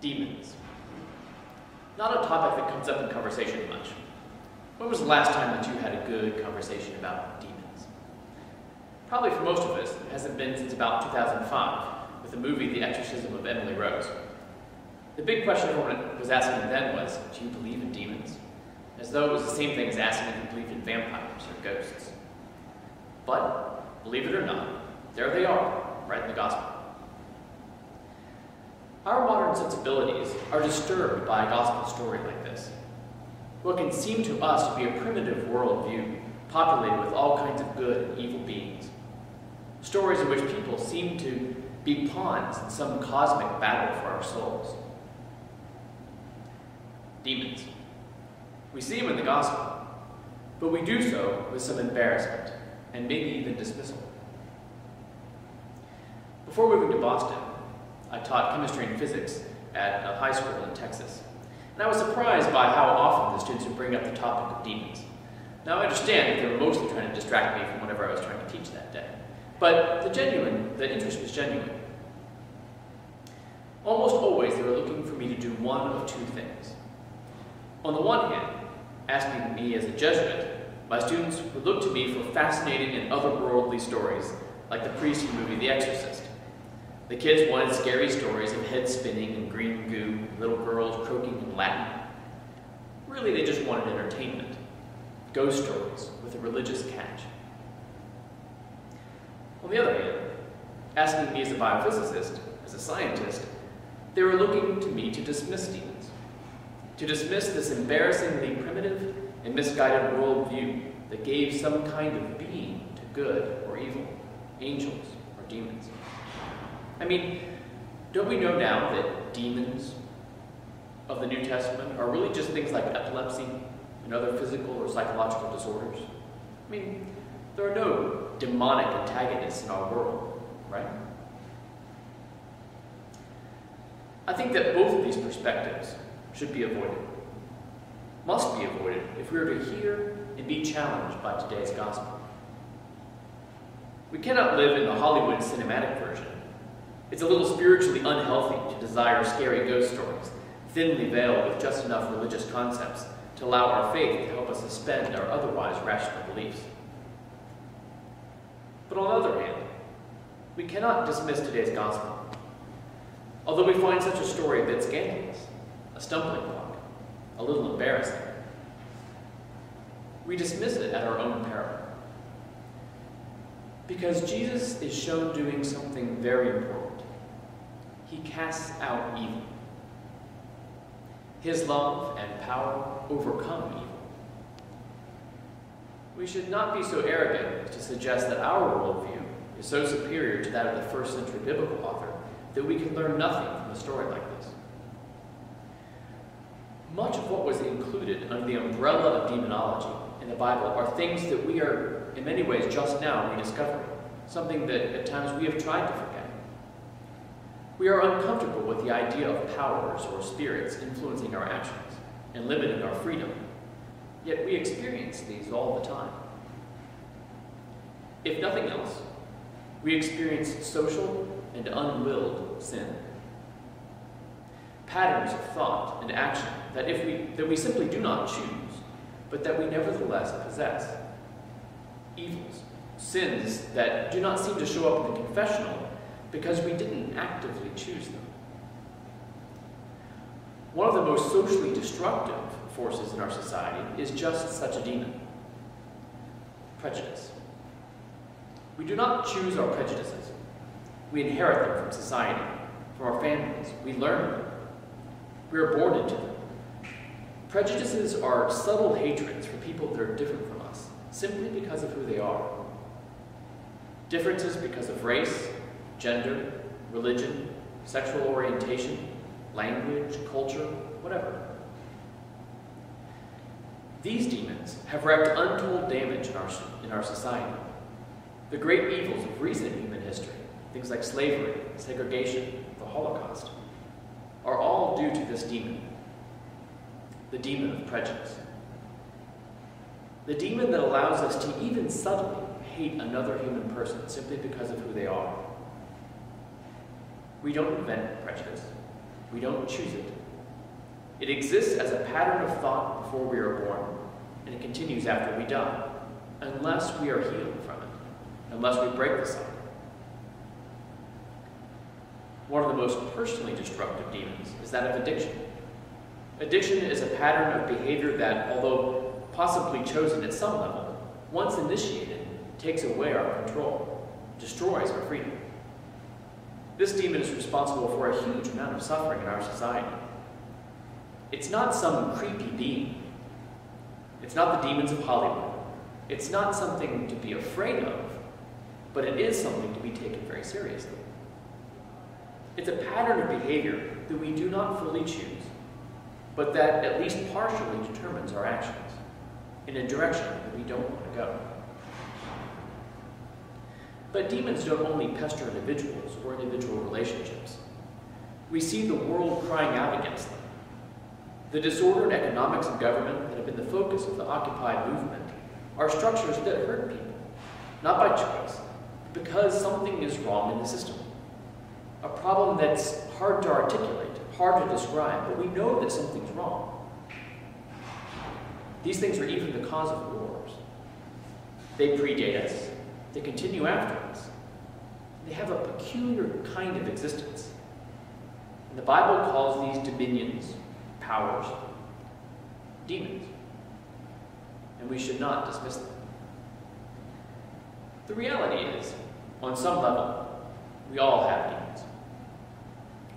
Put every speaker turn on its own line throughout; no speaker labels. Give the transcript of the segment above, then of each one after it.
Demons. Not a topic that comes up in conversation much. When was the last time that you had a good conversation about demons? Probably for most of us, it hasn't been since about 2005, with the movie The Exorcism of Emily Rose. The big question everyone was asking then was, do you believe in demons? As though it was the same thing as asking if you believed in vampires or ghosts. But, believe it or not, there they are, right in the gospel. Our modern sensibilities are disturbed by a gospel story like this. What can seem to us to be a primitive worldview, populated with all kinds of good and evil beings. Stories in which people seem to be pawns in some cosmic battle for our souls. Demons. We see them in the gospel, but we do so with some embarrassment, and maybe even dismissal. Before moving to Boston, I taught chemistry and physics at a high school in Texas, and I was surprised by how often the students would bring up the topic of demons. Now I understand that they were mostly trying to distract me from whatever I was trying to teach that day, but the interest was genuine. Almost always they were looking for me to do one of two things. On the one hand, asking me as a Jesuit, my students would look to me for fascinating and otherworldly stories, like the priest in the movie The Exorcist. The kids wanted scary stories of heads spinning and green goo, little girls croaking in Latin. Really, they just wanted entertainment. Ghost stories with a religious catch. On the other hand, asking me as a biophysicist, as a scientist, they were looking to me to dismiss demons. To dismiss this embarrassingly primitive and misguided worldview that gave some kind of being to good or evil, angels or demons. I mean, don't we know now that demons of the New Testament are really just things like epilepsy and other physical or psychological disorders? I mean, there are no demonic antagonists in our world, right? I think that both of these perspectives should be avoided, must be avoided if we are to hear and be challenged by today's gospel. We cannot live in the Hollywood cinematic version. It's a little spiritually unhealthy to desire scary ghost stories, thinly veiled with just enough religious concepts to allow our faith to help us suspend our otherwise rational beliefs. But on the other hand, we cannot dismiss today's gospel. Although we find such a story a bit scandalous, a stumbling block, a little embarrassing, we dismiss it at our own peril. Because Jesus is shown doing something very important. He casts out evil. His love and power overcome evil. We should not be so arrogant to suggest that our worldview is so superior to that of the first century biblical author that we can learn nothing from a story like this. Much of what was included under the umbrella of demonology in the Bible are things that we are, in many ways, just now rediscovering, something that at times we have tried to forget. We are uncomfortable with the idea of powers or spirits influencing our actions and limiting our freedom, yet we experience these all the time. If nothing else, we experience social and unwilled sin. Patterns of thought and action that we simply do not choose, but that we nevertheless possess. Evils, sins that do not seem to show up in the confessional because we didn't actively choose them. One of the most socially destructive forces in our society is just such a demon: prejudice. We do not choose our prejudices. We inherit them from society, from our families. We learn them. We are born into them. Prejudices are subtle hatreds for people that are different from us, simply because of who they are. Differences because of race, gender, religion, sexual orientation, language, culture, whatever. These demons have wreaked untold damage in our society. The great evils of recent human history, things like slavery, segregation, the Holocaust, are all due to this demon, the demon of prejudice. The demon that allows us to even subtly hate another human person simply because of who they are. We don't invent prejudice. We don't choose it. It exists as a pattern of thought before we are born, and it continues after we die, unless we are healed from it, unless we break the cycle. One of the most personally destructive demons is that of addiction. Addiction is a pattern of behavior that, although possibly chosen at some level, once initiated, takes away our control, destroys our freedom. This demon is responsible for a huge amount of suffering in our society. It's not some creepy being. It's not the demons of Hollywood. It's not something to be afraid of, but it is something to be taken very seriously. It's a pattern of behavior that we do not fully choose, but that at least partially determines our actions in a direction that we don't want to go. But demons don't only pester individuals or individual relationships. We see the world crying out against them. The disordered economics and government that have been the focus of the Occupy movement are structures that hurt people, not by choice, but because something is wrong in the system. A problem that's hard to articulate, hard to describe, but we know that something's wrong. These things are even the cause of wars. They predate us. They continue after us. They have a peculiar kind of existence. And the Bible calls these dominions, powers, demons. And we should not dismiss them. The reality is, on some level, we all have demons.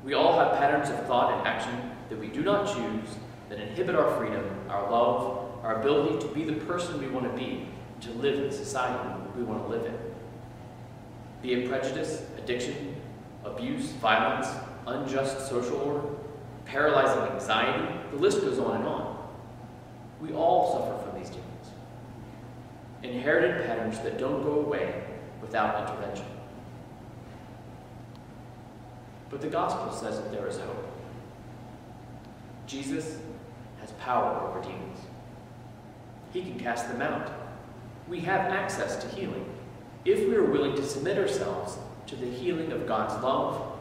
We all have patterns of thought and action that we do not choose, that inhibit our freedom, our love, our ability to be the person we want to be, to live in the society we want to live in. Be it prejudice, addiction, abuse, violence, unjust social order, paralyzing anxiety, the list goes on and on. We all suffer from these demons. Inherited patterns that don't go away without intervention. But the gospel says that there is hope. Jesus has power over demons. He can cast them out. We have access to healing if we are willing to submit ourselves to the healing of God's love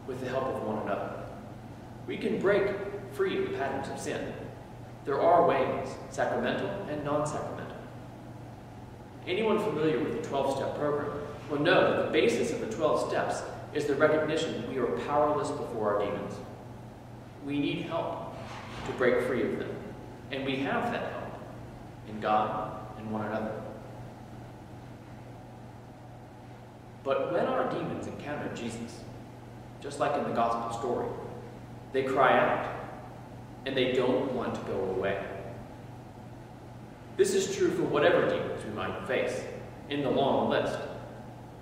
with the help of one another. We can break free of the patterns of sin. There are ways, sacramental and non-sacramental. Anyone familiar with the 12-step program will know that the basis of the 12 steps is the recognition that we are powerless before our demons. We need help to break free of them, and we have that help in God and one another. But when our demons encounter Jesus, just like in the gospel story, they cry out, and they don't want to go away. This is true for whatever demons we might face in the long list.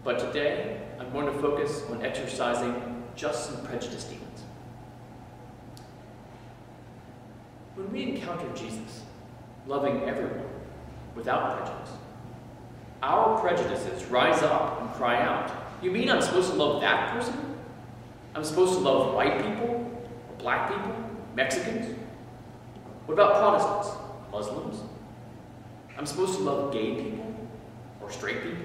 But today, I'm going to focus on exercising just some prejudice demons. When we encounter Jesus, loving everyone without prejudice, our prejudices rise up and cry out, "You mean I'm supposed to love that person? I'm supposed to love white people, or black people, Mexicans? What about Protestants, Muslims? I'm supposed to love gay people, or straight people,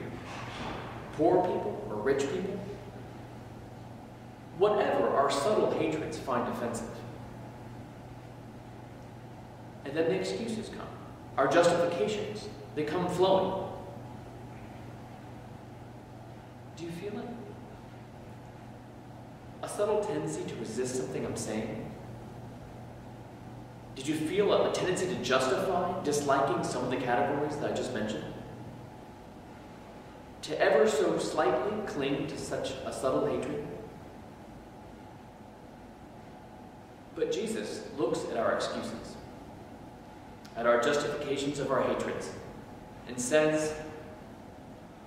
poor people, or rich people?" Whatever our subtle hatreds find offensive. And then the excuses come. Our justifications, they come flowing. Do you feel it? A subtle tendency to resist something I'm saying? Did you feel a tendency to justify disliking some of the categories that I just mentioned? To ever so slightly cling to such a subtle hatred? But Jesus looks at our excuses, at our justifications of our hatreds, and says,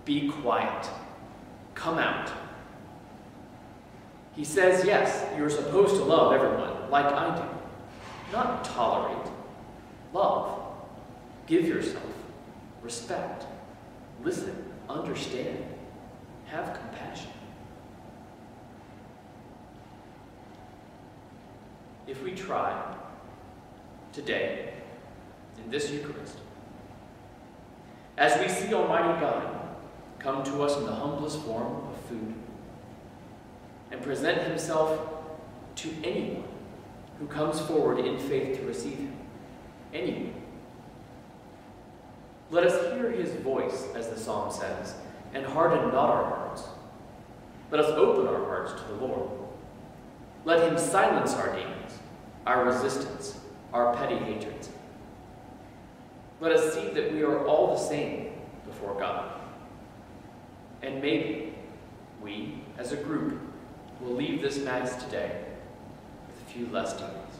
"Be quiet. Come out." He says, yes, you're supposed to love everyone, like I do. Not tolerate. Love. Give yourself. Respect. Listen. Understand. Have compassion. If we try, today, in this Eucharist, as we see Almighty God come to us in the humblest form of food, and present himself to anyone who comes forward in faith to receive him. Anyone. Let us hear his voice, as the psalm says, and harden not our hearts. Let us open our hearts to the Lord. Let him silence our demons, our resistance, our petty hatreds. Let us see that we are all the same before God. And maybe we, as a group, will leave this Mass today with a few less demons.